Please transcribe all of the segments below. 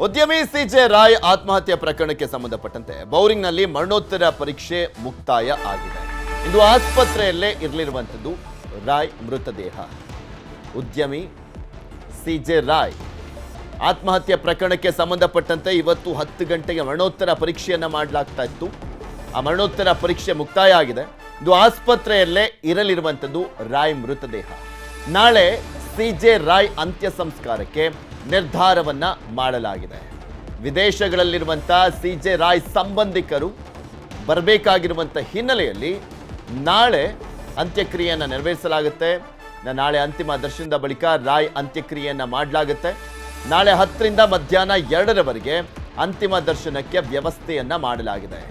ಉದ್ಯಮಿ ಸಿಜೆ ರಾಯ್ ಆತ್ಮಹತ್ಯೆ ಪ್ರಕರಣಕ್ಕೆ ಸಂಬಂಧಪಟ್ಟಂತೆ ಬೌರಿಂಗ್ನಲ್ಲಿ ಮರಣೋತ್ತರ ಪರೀಕ್ಷೆ ಮುಕ್ತಾಯ ಆಗಿದೆ. ಇಂದು ಆಸ್ಪತ್ರೆಯಲ್ಲೇ ಇರಲಿರುವಂಥದ್ದು ರಾಯ್ ಮೃತದೇಹ. ಉದ್ಯಮಿ ಸಿಜೆ ರಾಯ್ ಆತ್ಮಹತ್ಯೆ ಪ್ರಕರಣಕ್ಕೆ ಸಂಬಂಧಪಟ್ಟಂತೆ ಇವತ್ತು 10 ಗಂಟೆಗೆ ಮರಣೋತ್ತರ ಪರೀಕ್ಷೆಯನ್ನ ಮಾಡಲಾಗ್ತಾ ಇತ್ತು. ಆ ಮರಣೋತ್ತರ ಪರೀಕ್ಷೆ ಮುಕ್ತಾಯ ಆಗಿದೆ. ಇಂದು ಆಸ್ಪತ್ರೆಯಲ್ಲೇ ಇರಲಿರುವಂಥದ್ದು ರಾಯ್ ಮೃತದೇಹ. ನಾಳೆ ಸಿಜೆ ರಾಯ್ ಅಂತ್ಯ ಸಂಸ್ಕಾರಕ್ಕೆ ನಿರ್ಧಾರವನ್ನ ಮಾಡಲಾಗಿದೆ. ವಿದೇಶಗಳಲ್ಲಿರುವಂತಹ ಸಿಜೆ ರಾಯ್ ಸಂಬಂಧಿಕರು ಬರಬೇಕಾಗಿರುವಂಥ ಹಿನ್ನೆಲೆಯಲ್ಲಿ ನಾಳೆ ಅಂತ್ಯಕ್ರಿಯೆಯನ್ನು ನೆರವೇರಿಸಲಾಗುತ್ತೆ. ನಾಳೆ ಅಂತಿಮ ದರ್ಶನದ ಬಳಿಕ ರಾಯ್ ಅಂತ್ಯಕ್ರಿಯೆಯನ್ನ ಮಾಡಲಾಗುತ್ತೆ. ನಾಳೆ 10ರಿಂದ ಮಧ್ಯಾಹ್ನ 2ರವರೆಗೆ ಅಂತಿಮ ದರ್ಶನಕ್ಕೆ ವ್ಯವಸ್ಥೆಯನ್ನ ಮಾಡಲಾಗಿದೆ.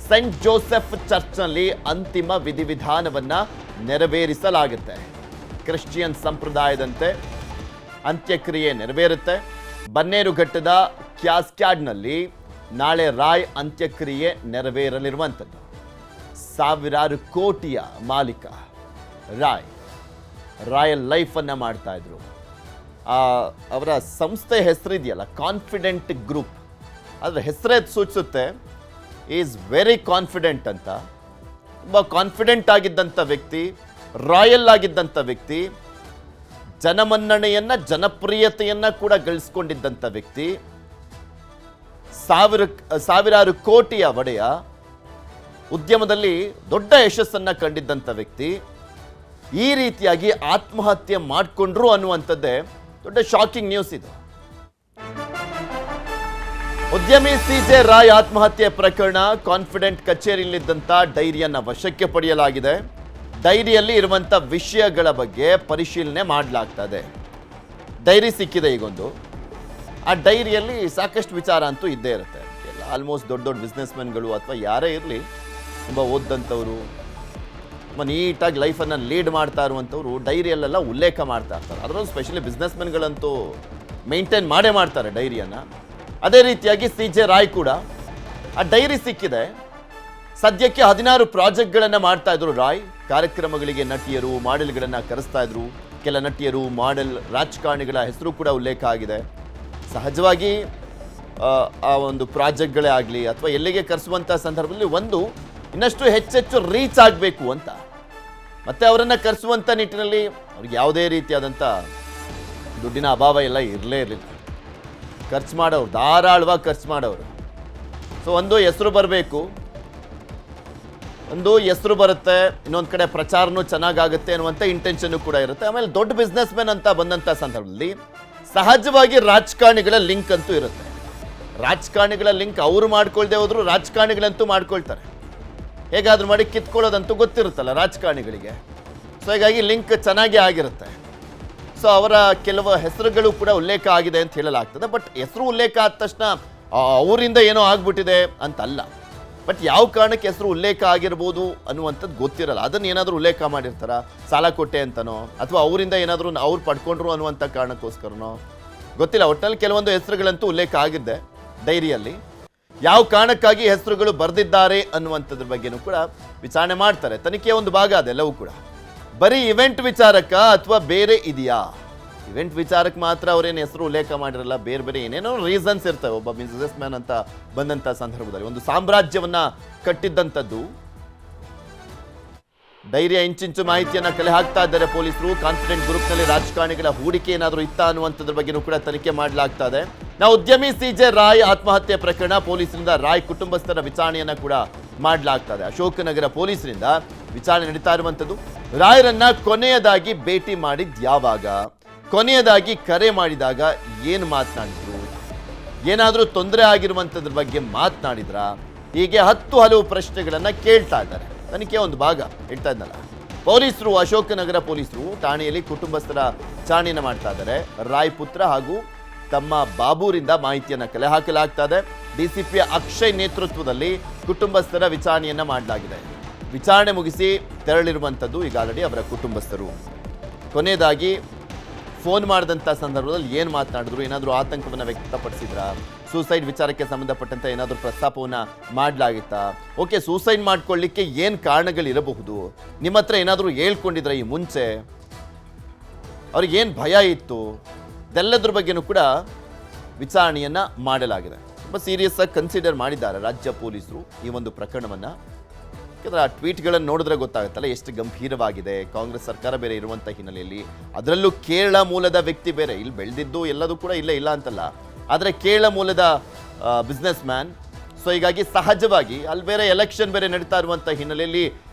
ಸೆಂಟ್ ಜೋಸೆಫ್ ಚರ್ಚ್ನಲ್ಲಿ ಅಂತಿಮ ವಿಧಿವಿಧಾನವನ್ನ ನೆರವೇರಿಸಲಾಗುತ್ತೆ. ಕ್ರಿಶ್ಚಿಯನ್ ಸಂಪ್ರದಾಯದಂತೆ ಅಂತ್ಯಕ್ರಿಯೆ ನೆರವೇರುತ್ತೆ. ಬನ್ನೇರುಘಟ್ಟದ ಕ್ಯಾಸ್ಕ್ಯಾಡ್ನಲ್ಲಿ ನಾಳೆ ರಾಯ್ ಅಂತ್ಯಕ್ರಿಯೆ ನೆರವೇರಲಿರುವಂಥದ್ದು. ಸಾವಿರಾರು ಕೋಟಿಯ ಮಾಲೀಕ ರಾಯಲ್ ಲೈಫನ್ನು ಮಾಡ್ತಾ ಇದ್ರು. ಅವರ ಸಂಸ್ಥೆ ಹೆಸರಿದೆಯಲ್ಲ, ಕಾನ್ಫಿಡೆಂಟ್ ಗ್ರೂಪ್, ಅದರ ಹೆಸರೇ ಸೂಚಿಸುತ್ತೆ ಈಸ್ ವೆರಿ ಕಾನ್ಫಿಡೆಂಟ್ ಅಂತ. ತುಂಬ ಕಾನ್ಫಿಡೆಂಟ್ ಆಗಿದ್ದಂಥ ವ್ಯಕ್ತಿ, ರಾಯಲ್ ಆಗಿದ್ದಂಥ ವ್ಯಕ್ತಿ, ಜನಮನ್ನಣೆಯನ್ನ ಜನಪ್ರಿಯತೆಯನ್ನ ಕೂಡ ಗಳಿಸ್ಕೊಂಡಿದ್ದಂಥ ವ್ಯಕ್ತಿ, ಸಾವಿರಾರು ಕೋಟಿಯ ಒಡೆಯ, ಉದ್ಯಮದಲ್ಲಿ ದೊಡ್ಡ ಯಶಸ್ಸನ್ನ ಕಂಡಿದ್ದಂಥ ವ್ಯಕ್ತಿ ಈ ರೀತಿಯಾಗಿ ಆತ್ಮಹತ್ಯೆ ಮಾಡಿಕೊಂಡ್ರು ಅನ್ನುವಂಥದ್ದೇ ದೊಡ್ಡ ಶಾಕಿಂಗ್ ನ್ಯೂಸ್ ಇದು. ಉದ್ಯಮಿ ಸಿಜೆ ರಾಯ್ ಆತ್ಮಹತ್ಯೆ ಪ್ರಕರಣ ಕಾನ್ಫಿಡೆಂಟ್ ಕಚೇರಿಯಲ್ಲಿದ್ದಂಥ ಡೈರಿಯನ್ನ ವಶಕ್ಕೆ ಪಡೆಯಲಾಗಿದೆ. ಡೈರಿಯಲ್ಲಿ ಇರುವಂಥ ವಿಷಯಗಳ ಬಗ್ಗೆ ಪರಿಶೀಲನೆ ಮಾಡಲಾಗ್ತದೆ. ಡೈರಿ ಸಿಕ್ಕಿದೆ ಈಗೊಂದು. ಆ ಡೈರಿಯಲ್ಲಿ ಸಾಕಷ್ಟು ವಿಚಾರ ಅಂತೂ ಇದ್ದೇ ಇರುತ್ತೆ. ಎಲ್ಲ ಆಲ್ಮೋಸ್ಟ್ ದೊಡ್ಡ ದೊಡ್ಡ ಬಿಸ್ನೆಸ್ಮೆನ್ಗಳು ಅಥವಾ ಯಾರೇ ಇರಲಿ, ತುಂಬ ಓದಂಥವ್ರು, ತುಂಬ ನೀಟಾಗಿ ಲೈಫನ್ನು ಲೀಡ್ ಮಾಡ್ತಾ ಇರುವಂಥವ್ರು ಡೈರಿಯಲ್ಲೆಲ್ಲ ಉಲ್ಲೇಖ ಮಾಡ್ತಾ ಇರ್ತಾರೆ. ಅದರಲ್ಲೂ ಸ್ಪೆಷಲಿ ಬಿಸ್ನೆಸ್ಮೆನ್ಗಳಂತೂ ಮೇಂಟೈನ್ ಮಾಡೇ ಮಾಡ್ತಾರೆ ಡೈರಿಯನ್ನು. ಅದೇ ರೀತಿಯಾಗಿ ಸಿಜೆ ರಾಯ್ ಕೂಡ ಆ ಡೈರಿ ಸಿಕ್ಕಿದೆ. ಸದ್ಯಕ್ಕೆ 16 ಪ್ರಾಜೆಕ್ಟ್ಗಳನ್ನು ಮಾಡ್ತಾ ಇದ್ರು ರಾಯ್. ಕಾರ್ಯಕ್ರಮಗಳಿಗೆ ನಟಿಯರು, ಮಾಡೆಲ್ಗಳನ್ನು ಕರೆಸ್ತಾ ಇದ್ರು. ಕೆಲ ನಟಿಯರು, ಮಾಡೆಲ್, ರಾಜಕಾರಣಿಗಳ ಹೆಸರು ಕೂಡ ಉಲ್ಲೇಖ ಆಗಿದೆ. ಸಹಜವಾಗಿ ಆ ಒಂದು ಪ್ರಾಜೆಕ್ಟ್ಗಳೇ ಆಗಲಿ ಅಥವಾ ಎಲ್ಲಿಗೆ ಕರೆಸುವಂಥ ಸಂದರ್ಭದಲ್ಲಿ ಒಂದು ಇನ್ನಷ್ಟು ಹೆಚ್ಚೆಚ್ಚು ರೀಚ್ ಆಗಬೇಕು ಅಂತ, ಮತ್ತೆ ಅವರನ್ನು ಕರೆಸುವಂಥ ನಿಟ್ಟಿನಲ್ಲಿ ಅವ್ರಿಗೆ ಯಾವುದೇ ರೀತಿಯಾದಂಥ ದುಡ್ಡಿನ ಅಭಾವ ಎಲ್ಲ ಇರಲೇ ಇರಲಿಲ್ಲ. ಖರ್ಚು ಮಾಡೋರು, ಧಾರಾಳವಾಗಿ ಖರ್ಚು ಮಾಡೋರು. ಸೊ ಒಂದು ಹೆಸರು ಬರಬೇಕು, ಒಂದು ಹೆಸರು ಬರುತ್ತೆ, ಇನ್ನೊಂದು ಕಡೆ ಪ್ರಚಾರನೂ ಚೆನ್ನಾಗಾಗುತ್ತೆ ಅನ್ನುವಂಥ ಇಂಟೆನ್ಷನ್ನು ಕೂಡ ಇರುತ್ತೆ. ಆಮೇಲೆ ದೊಡ್ಡ ಬಿಸ್ನೆಸ್ ಮ್ಯಾನ್ ಅಂತ ಬಂದಂಥ ಸಂದರ್ಭದಲ್ಲಿ ಸಹಜವಾಗಿ ರಾಜಕಾರಣಿಗಳ ಲಿಂಕ್ ಅಂತೂ ಇರುತ್ತೆ. ರಾಜಕಾರಣಿಗಳ ಲಿಂಕ್ ಅವರು ಮಾಡ್ಕೊಳ್ದೆ ಹೋದ್ರು ರಾಜಕಾರಣಿಗಳಂತೂ ಮಾಡ್ಕೊಳ್ತಾರೆ. ಹೇಗಾದ್ರೂ ಮಾಡಿ ಕಿತ್ಕೊಳ್ಳೋದಂತೂ ಗೊತ್ತಿರುತ್ತಲ್ಲ ರಾಜಕಾರಣಿಗಳಿಗೆ. ಸೊ ಹೀಗಾಗಿ ಲಿಂಕ್ ಚೆನ್ನಾಗಿ ಆಗಿರುತ್ತೆ. ಸೊ ಅವರ ಕೆಲವು ಹೆಸರುಗಳು ಕೂಡ ಉಲ್ಲೇಖ ಆಗಿದೆ ಅಂತ ಹೇಳಲಾಗ್ತದೆ. ಬಟ್ ಹೆಸರು ಉಲ್ಲೇಖ ಆದ ತಕ್ಷಣ ಅವರಿಂದ ಏನೋ ಆಗ್ಬಿಟ್ಟಿದೆ ಅಂತಲ್ಲ. ಬಟ್ ಯಾವ ಕಾರಣಕ್ಕೆ ಹೆಸರು ಉಲ್ಲೇಖ ಆಗಿರ್ಬೋದು ಅನ್ನುವಂಥದ್ದು ಗೊತ್ತಿರಲ್ಲ. ಅದನ್ನು ಏನಾದರೂ ಉಲ್ಲೇಖ ಮಾಡಿರ್ತಾರ, ಸಾಲ ಕೊಟ್ಟೆ ಅಂತನೋ ಅಥವಾ ಅವರಿಂದ ಏನಾದರೂ ಅವ್ರು ಪಡ್ಕೊಂಡ್ರು ಅನ್ನುವಂಥ ಕಾರಣಕ್ಕೋಸ್ಕರನೋ ಗೊತ್ತಿಲ್ಲ. ಒಟ್ಟಿನಲ್ಲಿ ಕೆಲವೊಂದು ಹೆಸರುಗಳಂತೂ ಉಲ್ಲೇಖ ಆಗಿದ್ದೆ ಡೈರಿಯಲ್ಲಿ. ಯಾವ ಕಾರಣಕ್ಕಾಗಿ ಹೆಸರುಗಳು ಬರೆದಿದ್ದಾರೆ ಅನ್ನುವಂಥದ್ರ ಬಗ್ಗೆನೂ ಕೂಡ ವಿಚಾರಣೆ ಮಾಡ್ತಾರೆ. ತನಿಖೆಯ ಒಂದು ಭಾಗ ಅದೆಲ್ಲವೂ ಕೂಡ. ಬರೀ ಇವೆಂಟ್ ವಿಚಾರಕ್ಕ ಅಥವಾ ಬೇರೆ ಇದೆಯಾ? ಇವೆಂಟ್ ವಿಚಾರಕ್ಕೆ ಮಾತ್ರ ಅವರೇನು ಹೆಸರು ಉಲ್ಲೇಖ ಮಾಡಿರಲ್ಲ, ಬೇರೆ ಬೇರೆ ಏನೇನೋ ರೀಸನ್ಸ್ ಇರ್ತವೆ. ಒಬ್ಬ ಬಿಸ್ನೆಸ್ ಮ್ಯಾನ್ ಅಂತ ಬಂದಂಥ ಸಂದರ್ಭದಲ್ಲಿ ಒಂದು ಸಾಮ್ರಾಜ್ಯವನ್ನ ಕಟ್ಟಿದ್ದಂಥದ್ದು. ಡೈರಿಯ ಇಂಚಿಂಚು ಮಾಹಿತಿಯನ್ನ ಕಲೆ ಹಾಕ್ತಾ ಇದ್ದಾರೆ ಪೊಲೀಸರು. ಕಾನ್ಫಿಡೆಂಟ್ ಗ್ರೂಪ್ನಲ್ಲಿ ರಾಜಕಾರಣಿಗಳ ಹೂಡಿಕೆ ಏನಾದರೂ ಇತ್ತಾ ಅನ್ನುವಂಥದ್ರ ಬಗ್ಗೆನೂ ಕೂಡ ತನಿಖೆ ಮಾಡಲಾಗ್ತಾ ಇದೆ. ನಾವು ಉದ್ಯಮಿ ಸಿಜೆ ರಾಯ್ ಆತ್ಮಹತ್ಯೆ ಪ್ರಕರಣ ಪೊಲೀಸರಿಂದ ರಾಯ್ ಕುಟುಂಬಸ್ಥರ ವಿಚಾರಣೆಯನ್ನ ಕೂಡ ಮಾಡಲಾಗ್ತಾ ಇದೆ. ಅಶೋಕನಗರ ಪೊಲೀಸರಿಂದ ವಿಚಾರಣೆ ನಡೀತಾ ಇರುವಂಥದ್ದು. ರಾಯರನ್ನ ಕೊನೆಯದಾಗಿ ಭೇಟಿ ಮಾಡಿದ್ ಯಾವಾಗ, ಕೊನೆಯದಾಗಿ ಕರೆ ಮಾಡಿದಾಗ ಏನು ಮಾತನಾಡಿದ್ರು, ಏನಾದರೂ ತೊಂದರೆ ಆಗಿರುವಂಥದ್ರ ಬಗ್ಗೆ ಮಾತನಾಡಿದ್ರ, ಹೀಗೆ 10 ಹಲವು ಪ್ರಶ್ನೆಗಳನ್ನು ಕೇಳ್ತಾ ಇದ್ದಾರೆ. ತನಿಖೆ ಒಂದು ಭಾಗ ಹೇಳ್ತಾ ಇದ್ದಲ್ಲ. ಪೊಲೀಸರು, ಅಶೋಕನಗರ ಪೊಲೀಸರು ಠಾಣೆಯಲ್ಲಿ ಕುಟುಂಬಸ್ಥರ ವಿಚಾರಣೆಯನ್ನು ಮಾಡ್ತಾ ಇದ್ದಾರೆ. ರಾಯ್ ಪುತ್ರ ಹಾಗೂ ತಮ್ಮ ಬಾಬೂರಿಂದ ಮಾಹಿತಿಯನ್ನು ಕಲೆ ಹಾಕಲಾಗ್ತಾ ಇದೆ. ಡಿಸಿಪಿ ಅಕ್ಷಯ್ ನೇತೃತ್ವದಲ್ಲಿ ಕುಟುಂಬಸ್ಥರ ವಿಚಾರಣೆಯನ್ನು ಮಾಡಲಾಗಿದೆ. ವಿಚಾರಣೆ ಮುಗಿಸಿ ತೆರಳಿರುವಂಥದ್ದು ಈಗಾಗಲೇ ಅವರ ಕುಟುಂಬಸ್ಥರು. ಕೊನೆಯದಾಗಿ ಫೋನ್ ಮಾಡಿದಂಥ ಸಂದರ್ಭದಲ್ಲಿ ಏನು ಮಾತನಾಡಿದ್ರು, ಏನಾದರೂ ಆತಂಕವನ್ನು ವ್ಯಕ್ತಪಡಿಸಿದ್ರಾ, ಸೂಸೈಡ್ ವಿಚಾರಕ್ಕೆ ಸಂಬಂಧಪಟ್ಟಂತೆ ಏನಾದರೂ ಪ್ರಸ್ತಾಪವನ್ನು ಮಾಡಲಾಗಿತ್ತಾ, ಓಕೆ ಸೂಸೈಡ್ ಮಾಡ್ಕೊಳ್ಳಿಕ್ಕೆ ಏನು ಕಾರಣಗಳಿರಬಹುದು, ನಿಮ್ಮ ಹತ್ರ ಏನಾದರೂ ಹೇಳ್ಕೊಂಡಿದ್ರೆ ಈ ಮುಂಚೆ, ಅವ್ರಿಗೇನು ಭಯ ಇತ್ತು, ಇದೆಲ್ಲದ್ರ ಬಗ್ಗೆನೂ ಕೂಡ ವಿಚಾರಣೆಯನ್ನ ಮಾಡಲಾಗಿದೆ. ತುಂಬ ಸೀರಿಯಸ್ ಆಗಿ ಕನ್ಸಿಡರ್ ಮಾಡಿದ್ದಾರೆ ರಾಜ್ಯ ಪೊಲೀಸರು ಈ ಒಂದು ಪ್ರಕರಣವನ್ನ. ಯಾಕಂದ್ರೆ ಆ ಟ್ವೀಟ್ಗಳನ್ನು ನೋಡಿದ್ರೆ ಗೊತ್ತಾಗುತ್ತಲ್ಲ ಎಷ್ಟು ಗಂಭೀರವಾಗಿದೆ. ಕಾಂಗ್ರೆಸ್ ಸರ್ಕಾರ ಬೇರೆ ಇರುವಂಥ ಹಿನ್ನೆಲೆಯಲ್ಲಿ, ಅದರಲ್ಲೂ ಕೇರಳ ಮೂಲದ ವ್ಯಕ್ತಿ ಬೇರೆ, ಇಲ್ಲಿ ಬೆಳೆದಿದ್ದು ಎಲ್ಲದೂ ಕೂಡ ಇಲ್ಲೇ ಇಲ್ಲ ಅಂತಲ್ಲ, ಆದರೆ ಕೇರಳ ಮೂಲದ ಬಿಸ್ನೆಸ್ ಮ್ಯಾನ್. ಸೊ ಹೀಗಾಗಿ ಸಹಜವಾಗಿ ಅಲ್ಲಿ ಬೇರೆ ಎಲೆಕ್ಷನ್ ಬೇರೆ ನಡೀತಾ ಇರುವಂಥ ಹಿನ್ನೆಲೆಯಲ್ಲಿ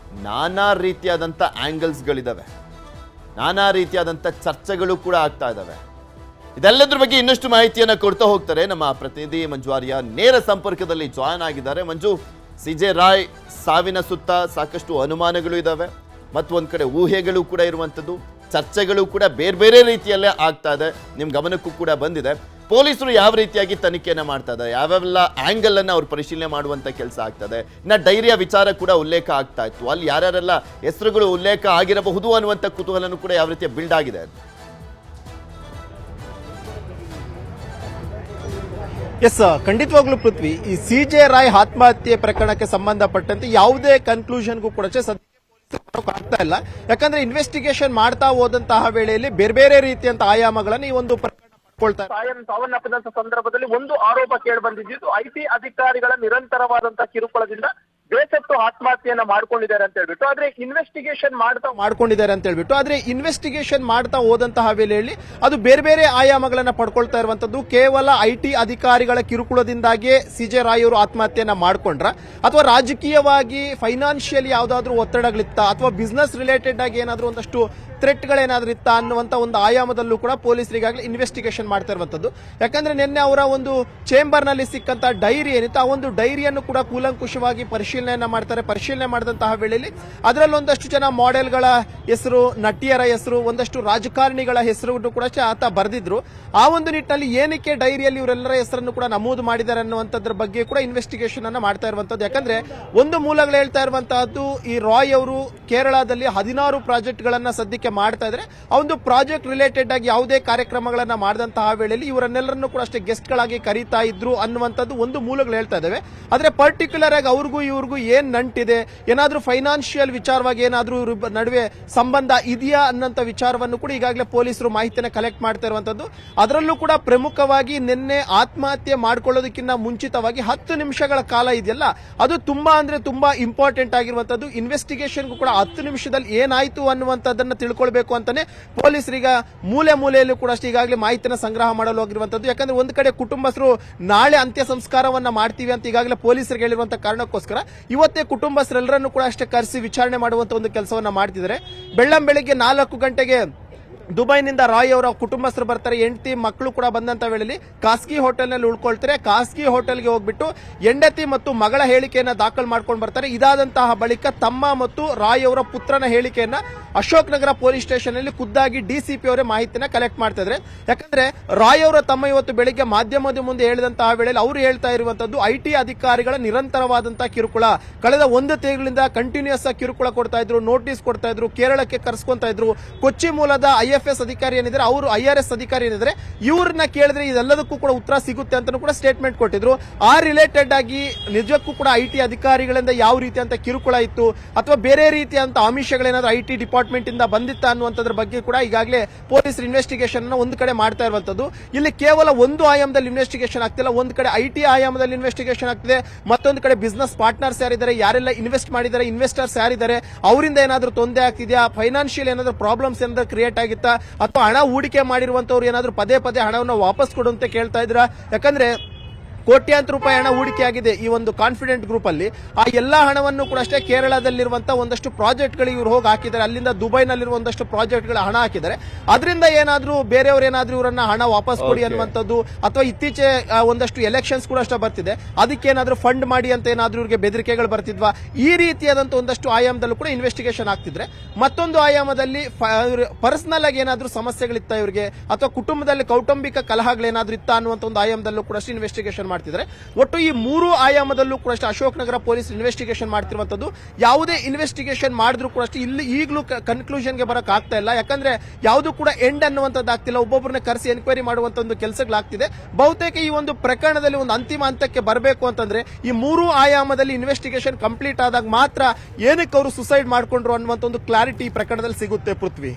ನಾನಾ ರೀತಿಯಾದಂಥ ಆ್ಯಂಗಲ್ಸ್ಗಳಿದ್ದಾವೆ, ನಾನಾ ರೀತಿಯಾದಂಥ ಚರ್ಚೆಗಳು ಕೂಡ ಆಗ್ತಾ ಇದ್ದಾವೆ. ಇದೆಲ್ಲದ್ರ ಬಗ್ಗೆ ಇನ್ನಷ್ಟು ಮಾಹಿತಿಯನ್ನು ಕೊಡ್ತಾ ಹೋಗ್ತಾರೆ ನಮ್ಮ ಪ್ರತಿನಿಧಿ ಮಂಜು ಆರ್ಯ. ನೇರ ಸಂಪರ್ಕದಲ್ಲಿ ಜಾಯ್ನ್ ಆಗಿದ್ದಾರೆ. ಮಂಜು, CJ ರಾಯ್ ಸಾವಿನ ಸುತ್ತ ಸಾಕಷ್ಟು ಅನುಮಾನಗಳು ಇದ್ದಾವೆ, ಮತ್ತು ಒಂದು ಕಡೆ ಊಹೆಗಳು ಕೂಡ ಇರುವಂಥದ್ದು, ಚರ್ಚೆಗಳು ಕೂಡ ಬೇರೆ ಬೇರೆ ರೀತಿಯಲ್ಲೇ ಆಗ್ತಾ ಇದೆ. ನಿಮ್ಮ ಗಮನಕ್ಕೂ ಕೂಡ ಬಂದಿದೆ. ಪೊಲೀಸರು ಯಾವ ರೀತಿಯಾಗಿ ತನಿಖೆಯನ್ನು ಮಾಡ್ತಾ ಇದ್ದಾರೆ, ಯಾವೆಲ್ಲ ಆ್ಯಂಗಲ್ ಅನ್ನು ಅವ್ರು ಪರಿಶೀಲನೆ ಮಾಡುವಂಥ ಕೆಲಸ ಆಗ್ತದೆ. ಇನ್ನು ಡೈರಿಯ ವಿಚಾರ ಕೂಡ ಉಲ್ಲೇಖ ಆಗ್ತಾ ಇತ್ತು, ಅಲ್ಲಿ ಯಾರ್ಯಾರೆಲ್ಲ ಹೆಸರುಗಳು ಉಲ್ಲೇಖ ಆಗಿರಬಹುದು ಅನ್ನುವಂಥ ಕುತೂಹಲನೂ ಕೂಡ ಯಾವ ರೀತಿಯ ಬಿಲ್ಡ್ ಆಗಿದೆ. ಎಸ್, ಖಂಡಿತವಾಗ್ಲೂ ಪೃಥ್ವಿ, ಈ CJ ರಾಯ್ ಆತ್ಮಹತ್ಯೆ ಪ್ರಕರಣಕ್ಕೆ ಸಂಬಂಧಪಟ್ಟಂತೆ ಯಾವುದೇ ಕನ್ಕ್ಲೂಷನ್ಗೂ ಕೂಡ ಆಗ್ತಾ ಇಲ್ಲ. ಯಾಕಂದ್ರೆ ಇನ್ವೆಸ್ಟಿಗೇಷನ್ ಮಾಡ್ತಾ ಹೋದಂತಹ ವೇಳೆಯಲ್ಲಿ ಬೇರೆ ಬೇರೆ ರೀತಿಯಂತ ಆಯಾಮಗಳನ್ನು ಈ ಒಂದು ಪ್ರಕರಣ ಸಾವನ್ನಪ್ಪಿದಂತ ಸಂದರ್ಭದಲ್ಲಿ ಒಂದು ಆರೋಪ ಕೇಳಿ ಬಂದಿದ್ದು IT ಅಧಿಕಾರಿಗಳ ನಿರಂತರವಾದಂತಹ ಕಿರುಕುಳದಿಂದ ಬೇಸತ್ತು ಆತ್ಮಹತ್ಯೆಯನ್ನ ಮಾಡ್ಕೊಂಡಿದ್ದಾರೆ ಅಂತ ಹೇಳ್ಬಿಟ್ಟು, ಆದ್ರೆ ಇನ್ವೆಸ್ಟಿಗೇಷನ್ ಮಾಡ್ತಾ ಹೋದಂತಹ ವೇಳೆಯಲ್ಲಿ ಅದು ಬೇರೆ ಬೇರೆ ಆಯಾಮಗಳನ್ನ ಪಡ್ಕೊಳ್ತಾ ಇರುವಂತದ್ದು. ಕೇವಲ IT ಅಧಿಕಾರಿಗಳ ಕಿರುಕುಳದಿಂದಾಗಿ CJ ರಾಯ್ ಅವರು ಆತ್ಮಹತ್ಯೆಯನ್ನ ಮಾಡ್ಕೊಂಡ್ರ, ಅಥವಾ ರಾಜಕೀಯವಾಗಿ ಫೈನಾನ್ಷಿಯಲಿ ಯಾವ್ದಾದ್ರು ಒತ್ತಡಗಳಿತ್ತ, ಅಥವಾ ಬಿಸ್ನೆಸ್ ರಿಲೇಟೆಡ್ ಆಗಿ ಏನಾದ್ರು ಒಂದಷ್ಟು ಥ್ರೆಟ್ಗಳೇನಾದ್ರೂ ಇತ್ತ ಅನ್ನುವಂತ ಒಂದು ಆಯಾಮದಲ್ಲೂ ಕೂಡ ಪೊಲೀಸರಿಗಾಗಲೇ ಇನ್ವೆಸ್ಟಿಗೇಷನ್ ಮಾಡ್ತಾ ಇರುವಂತದ್ದು. ಯಾಕಂದ್ರೆ ನಿನ್ನೆ ಅವರ ಒಂದು ಚೇಂಬರ್ ನಲ್ಲಿ ಸಿಕ್ಕಂತ ಡೈರಿ ಏನಿತ್ತು, ಆ ಒಂದು ಡೈರಿಯನ್ನು ಕೂಡ ಕೂಲಂಕುಷವಾಗಿ ಪರಿಶೀಲನೆಯನ್ನ ಮಾಡ್ತಾರೆ. ಪರಿಶೀಲನೆ ಮಾಡಿದಂತಹ ವೇಳೆಯಲ್ಲಿ ಅದರಲ್ಲಿ ಒಂದಷ್ಟು ಜನ ಮಾಡೆಲ್ಗಳ ಹೆಸರು, ನಟಿಯರ ಹೆಸರು, ಒಂದಷ್ಟು ರಾಜಕಾರಣಿಗಳ ಹೆಸರು ಕೂಡ ಆತ ಬರೆದಿದ್ರು. ಆ ಒಂದು ನಿಟ್ಟಿನಲ್ಲಿ ಏನಕ್ಕೆ ಡೈರಿಯಲ್ಲಿ ಇವರೆಲ್ಲರ ಹೆಸರನ್ನು ಕೂಡ ನಮೂದು ಮಾಡಿದ್ದಾರೆ ಅನ್ನುವಂಥದ್ರ ಬಗ್ಗೆ ಕೂಡ ಇನ್ವೆಸ್ಟಿಗೇಷನ್ ಅನ್ನ ಮಾಡ್ತಾ ಇರುವಂತದ್ದು. ಯಾಕಂದ್ರೆ ಒಂದು ಮೂಲಗಳು ಹೇಳ್ತಾ ಇರುವಂತಹದ್ದು, ಈ ರಾಯ್ ಅವರು ಕೇರಳದಲ್ಲಿ 16 ಪ್ರಾಜೆಕ್ಟ್ ಗಳನ್ನ ಸದ್ಯಕ್ಕೆ ಮಾಡ್ತಾ ಇದ್ರೆ, ಆ ಒಂದು ಪ್ರಾಜೆಕ್ಟ್ ರಿಲೇಟೆಡ್ ಆಗಿ ಯಾವುದೇ ಕಾರ್ಯಕ್ರಮಗಳನ್ನ ಮಾಡಿದಂತಹ ವೇಳೆಯಲ್ಲಿ ಇವರನ್ನೆಲ್ಲರನ್ನು ಕೂಡ ಅಷ್ಟೇ ಗೆಸ್ಟ್ ಗಳಾಗಿ ಕರೀತಾ ಇದ್ರು ಅನ್ನುವಂಥದ್ದು ಒಂದು ಮೂಲಗಳು ಹೇಳ್ತಾ ಇದಾವೆ. ಆದ್ರೆ ಪರ್ಟಿಕ್ಯುಲರ್ ಆಗಿ ಅವ್ರಿಗೂ ಇವ್ರಿಗೂ ಏನ್ ನಂಟಿದೆ, ಏನಾದ್ರೂ ಫೈನಾನ್ಷಿಯಲ್ ವಿಚಾರವಾಗಿ ಏನಾದ್ರೂ ನಡುವೆ ಸಂಬಂಧ ಇದೆಯಾ ಅನ್ನೋಂಥ ವಿಚಾರವನ್ನು ಕೂಡ ಈಗಾಗಲೇ ಪೊಲೀಸರು ಮಾಹಿತಿಯನ್ನು ಕಲೆಕ್ಟ್ ಮಾಡ್ತಾ ಇರುವಂತದ್ದು. ಅದರಲ್ಲೂ ಕೂಡ ಪ್ರಮುಖವಾಗಿ ನಿನ್ನೆ ಆತ್ಮಹತ್ಯೆ ಮಾಡ್ಕೊಳ್ಳೋದಕ್ಕಿಂತ ಮುಂಚಿತವಾಗಿ 10 ನಿಮಿಷಗಳ ಕಾಲ ಇದೆಯಲ್ಲ, ಅದು ತುಂಬಾ ಅಂದ್ರೆ ತುಂಬಾ ಇಂಪಾರ್ಟೆಂಟ್ ಆಗಿರುವಂತದ್ದು. ಇನ್ವೆಸ್ಟಿಗೇಷನ್ಗೂ ಕೂಡ 10 ನಿಮಿಷದಲ್ಲಿ ಏನಾಯ್ತು ಅನ್ನುವಂಥದ್ದನ್ನ ತಿಳ್ಕೊಳ್ಬೇಕು ಅಂತಾನೆ ಪೊಲೀಸರೀಗ ಮೂಲೆ ಮೂಲೆಯಲ್ಲೂ ಕೂಡ ಅಷ್ಟೇ ಈಗಾಗಲೇ ಮಾಹಿತಿನ ಸಂಗ್ರಹ ಮಾಡಲು ಹೋಗಿರುವಂತದ್ದು. ಯಾಕಂದ್ರೆ ಒಂದು ಕಡೆ ಕುಟುಂಬಸ್ಥರು ನಾಳೆ ಅಂತ್ಯ ಸಂಸ್ಕಾರವನ್ನ ಮಾಡ್ತೀವಿ ಅಂತ ಈಗಾಗಲೇ ಪೊಲೀಸರಿಗೆ ಹೇಳಿರುವಂತಹ ಕಾರಣಕ್ಕೋಸ್ಕರ ಇವತ್ತೇ ಕುಟುಂಬಸ್ಥರೆಲ್ಲರನ್ನು ಕೂಡ ಅಷ್ಟೇ ಕರೆಸಿ ವಿಚಾರಣೆ ಮಾಡುವಂತ ಒಂದು ಕೆಲಸವನ್ನ ಮಾಡ್ತಿದ್ದಾರೆ. ಬೆಳ್ಳಂಬೆಳಿಗ್ಗೆ 4 ಗಂಟೆಗೆ ದುಬೈನಿಂದ ರಾಯ್ ಅವರ ಕುಟುಂಬಸ್ಥರು ಬರ್ತಾರೆ, ಹೆಂಡತಿ ಮಕ್ಕಳು ಕೂಡ ಬಂದಂತ ವೇಳೆಯಲ್ಲಿ ಖಾಸಗಿ ಹೋಟೆಲ್ ನಲ್ಲಿ ಉಳ್ಕೊಳ್ತಾರೆ. ಖಾಸಗಿ ಹೋಟೆಲ್ಗೆ ಹೋಗ್ಬಿಟ್ಟು ಹೆಂಡತಿ ಮತ್ತು ಮಗಳ ಹೇಳಿಕೆಯನ್ನ ದಾಖಲು ಮಾಡ್ಕೊಂಡು ಬರ್ತಾರೆ. ಇದಾದಂತಹ ಬಳಿಕ ತಮ್ಮ ಮತ್ತು ರಾಯ್ ಅವರ ಪುತ್ರನ ಹೇಳಿಕೆಯನ್ನ ಅಶೋಕ್ ನಗರ ಪೊಲೀಸ್ ಸ್ಟೇಷನ್ ಅಲ್ಲಿ ಖುದ್ದಾಗಿ DCP ಅವರೇ ಮಾಹಿತಿನ ಕಲೆಕ್ಟ್ ಮಾಡ್ತಾ ಇದ್ದಾರೆ. ಯಾಕಂದ್ರೆ ರಾಯ್ ಅವರ ತಮ್ಮ ಇವತ್ತು ಬೆಳಿಗ್ಗೆ ಮಾಧ್ಯಮದ ಮುಂದೆ ಹೇಳಿದಂತಹ ವೇಳೆಯಲ್ಲಿ ಅವರು ಹೇಳ್ತಾ ಇರುವಂತದ್ದು, IT ಅಧಿಕಾರಿಗಳ ನಿರಂತರವಾದಂತಹ ಕಿರುಕುಳ, ಕಳೆದ 1 ತಿಂಗಳಿಂದ ಕಂಟಿನ್ಯೂಸ್ ಆಗಿ ಕಿರುಕುಳ ಕೊಡ್ತಾ ಇದ್ರು, ನೋಟಿಸ್ ಕೊಡ್ತಾ ಇದ್ರು, ಕೇರಳಕ್ಕೆ ಕರೆಸ್ಕೊಂತಾ ಇದ್ರು. ಕೊಚ್ಚಿ ಮೂಲದ IFS ಅಧಿಕಾರಿ ಏನಿದ್ರೆ, ಅವರು IRS ಅಧಿಕಾರಿ ಏನಿದ್ರೆ, ಇವ್ರನ್ನ ಕೇಳಿದ್ರೆ ಇದೆಲ್ಲದಕ್ಕೂ ಕೂಡ ಉತ್ತರ ಸಿಗುತ್ತೆ ಅಂತ ಕೂಡ ಸ್ಟೇಟ್ಮೆಂಟ್ ಕೊಟ್ಟಿದ್ರು. ಆ ರಿಲೇಟೆಡ್ ಆಗಿ ನಿಜಕ್ಕೂ ಕೂಡ IT ಅಧಿಕಾರಿಗಳಿಂದ ಯಾವ ರೀತಿಯಂತ ಕಿರುಕುಳ ಇತ್ತು, ಅಥವಾ ಬೇರೆ ರೀತಿಯಂತ ಆಮಿಷಗಳೇನಾದ್ರೂ IT ಡಿಪಾರ್ಟ್ಮೆಂಟ್ ಇಂದ ಬಂದಿತ್ತ ಅನ್ನುವಂಥದ್ರ ಬಗ್ಗೆ ಕೂಡ ಈಗಾಗಲೇ ಪೊಲೀಸರು ಇನ್ವೆಸ್ಟಿಗೇಷನ್ ಒಂದು ಕಡೆ ಮಾಡ್ತಾ ಇರುವಂತದ್ದು. ಇಲ್ಲಿ ಕೇವಲ ಒಂದು ಆಯಾಮದಲ್ಲಿ ಇನ್ವೆಸ್ಟಿಗೇಷನ್ ಆಗ್ತಿಲ್ಲ, ಒಂದು ಕಡೆ IT ಆಯಾಮದಲ್ಲಿ ಇನ್ವೆಸ್ಟಿಗೇಷನ್ ಆಗ್ತಿದೆ, ಮತ್ತೊಂದು ಕಡೆ ಬಿಸ್ನೆಸ್ ಪಾರ್ಟ್ನರ್ಸ್ ಯಾರಿದ್ದಾರೆ, ಯಾರೆಲ್ಲ ಇನ್ವೆಸ್ಟ್ ಮಾಡಿದ್ದಾರೆ, ಇನ್ವೆಸ್ಟರ್ಸ್ ಯಾರಿದ್ದಾರೆ, ಅವರಿಂದ ಏನಾದ್ರೂ ತೊಂದರೆ ಆಗ್ತಿದೆಯಾ, ಫೈನಾನ್ಷಿಯಲ್ ಏನಾದ್ರೂ ಪ್ರಾಬ್ಲಮ್ಸ್ ಏನಾದ್ರೂ ಕ್ರಿಯೇಟ್ ಆಗಿತ್ತಾ, ಅಥವಾ ಹಣ ಹೂಡಿಕೆ ಮಾಡಿರುವಂತವ್ರು ಏನಾದ್ರೂ ಪದೇ ಪದೇ ಹಣವನ್ನು ವಾಪಸ್ ಕೊಡುವಂತೆ ಕೇಳ್ತಾ ಇದ್ರ. ಯಾಕಂದ್ರೆ ಕೋಟ್ಯಾಂತರ ರೂಪಾಯಿ ಹಣ ಹೂಡಿಕೆ ಆಗಿದೆ ಈ ಒಂದು ಕಾನ್ಫಿಡೆಂಟ್ ಗ್ರೂಪ್ ಅಲ್ಲಿ. ಆ ಎಲ್ಲಾ ಹಣವನ್ನು ಕೂಡ ಅಷ್ಟೇ ಕೇರಳದಲ್ಲಿರುವಂತಹ ಒಂದಷ್ಟು ಪ್ರಾಜೆಕ್ಟ್ ಗಳಿಗೆ ಇವರು ಹೋಗಿ ಹಾಕಿದ್ದಾರೆ. ಅಲ್ಲಿಂದ ದುಬೈನಲ್ಲಿರುವ ಒಂದಷ್ಟು ಪ್ರಾಜೆಕ್ಟ್ ಗಳ ಹಣ ಹಾಕಿದ್ದಾರೆ. ಅದರಿಂದ ಏನಾದ್ರೂ ಬೇರೆಯವರು ಏನಾದ್ರೂ ಇವರನ್ನ ಹಣ ವಾಪಸ್ ಕೊಡಿ ಅನ್ನುವಂಥದ್ದು, ಅಥವಾ ಇತ್ತೀಚೆ ಒಂದಷ್ಟು ಎಲೆಕ್ಷನ್ಸ್ ಕೂಡ ಅಷ್ಟೇ ಬರ್ತಿದೆ, ಅದಕ್ಕೇನಾದ್ರೂ ಫಂಡ್ ಮಾಡಿ ಅಂತ ಏನಾದ್ರೂ ಇವರಿಗೆ ಬೆದರಿಕೆಗಳು ಬರ್ತಿದ್ವಾ, ಈ ರೀತಿಯಾದಂತ ಒಂದಷ್ಟು ಆಯಾಮದಲ್ಲೂ ಕೂಡ ಇನ್ವೆಸ್ಟಿಗೇಷನ್ ಆಗ್ತಿದ್ರೆ, ಮತ್ತೊಂದು ಆಯಾಮದಲ್ಲಿ ಪರ್ಸನಲ್ ಆಗಿ ಏನಾದ್ರೂ ಸಮಸ್ಯೆಗಳಿತ್ತ ಇವರಿಗೆ, ಅಥವಾ ಕುಟುಂಬದಲ್ಲಿ ಕೌಟುಂಬಿಕ ಕಲಹಗಳೇನಾದ್ರೂ ಇತ್ತ ಅನ್ನುವಂತ ಒಂದು ಆಯಾಮದಲ್ಲೂ ಕೂಡ ಅಷ್ಟೇ ಇನ್ವೆಸ್ಟಿಗೇಷನ್ ಮಾಡ್ತಿದ್ದಾರೆ. ಒಟ್ಟು ಈ 3 ಆಯಾಮದಲ್ಲೂ ಕೂಡ ಅಷ್ಟೇ ಅಶೋಕ್ ನಗರ ಪೊಲೀಸ್ ಇನ್ವೆಸ್ಟಿಗೇಷನ್ ಮಾಡ್ತಿರುವಂತದ್ದು. ಯಾವುದೇ ಇನ್ವೆಸ್ಟಿಗೇಷನ್ ಮಾಡಿದ್ರು ಕೂಡ ಅಷ್ಟೇ ಇಲ್ಲಿ ಈಗಲೂ ಕನ್ಕ್ಲೂಷನ್ಗೆ ಬರಕ್ ಆಗ್ತಾ ಇಲ್ಲ. ಯಾಕಂದ್ರೆ ಯಾವುದು ಕೂಡ ಎಂಡ್ ಅನ್ನುವಂಥದ್ದು ಆಗ್ತಿಲ್ಲ, ಒಬ್ಬೊಬ್ಬರನ್ನ ಕರೆಸಿ ಎನ್ಕ್ವೈರಿ ಮಾಡುವಂತ ಒಂದು ಕೆಲಸಗಳಾಗ್ತಿದೆ. ಬಹುತೇಕ ಈ ಒಂದು ಪ್ರಕರಣದಲ್ಲಿ ಒಂದು ಅಂತಿಮ ಹಂತಕ್ಕೆ ಬರಬೇಕು ಅಂತಂದ್ರೆ ಈ 3 ಆಯಾಮದಲ್ಲಿ ಇನ್ವೆಸ್ಟಿಗೇಷನ್ ಕಂಪ್ಲೀಟ್ ಆದಾಗ ಮಾತ್ರ ಏನಕ್ಕೆ ಅವರು ಸುಸೈಡ್ ಮಾಡ್ಕೊಂಡ್ರು ಅನ್ನುವಂತ ಒಂದು ಕ್ಲಾರಿಟಿ ಈ ಪ್ರಕರಣದಲ್ಲಿ ಸಿಗುತ್ತೆ ಪೃಥ್ವಿ.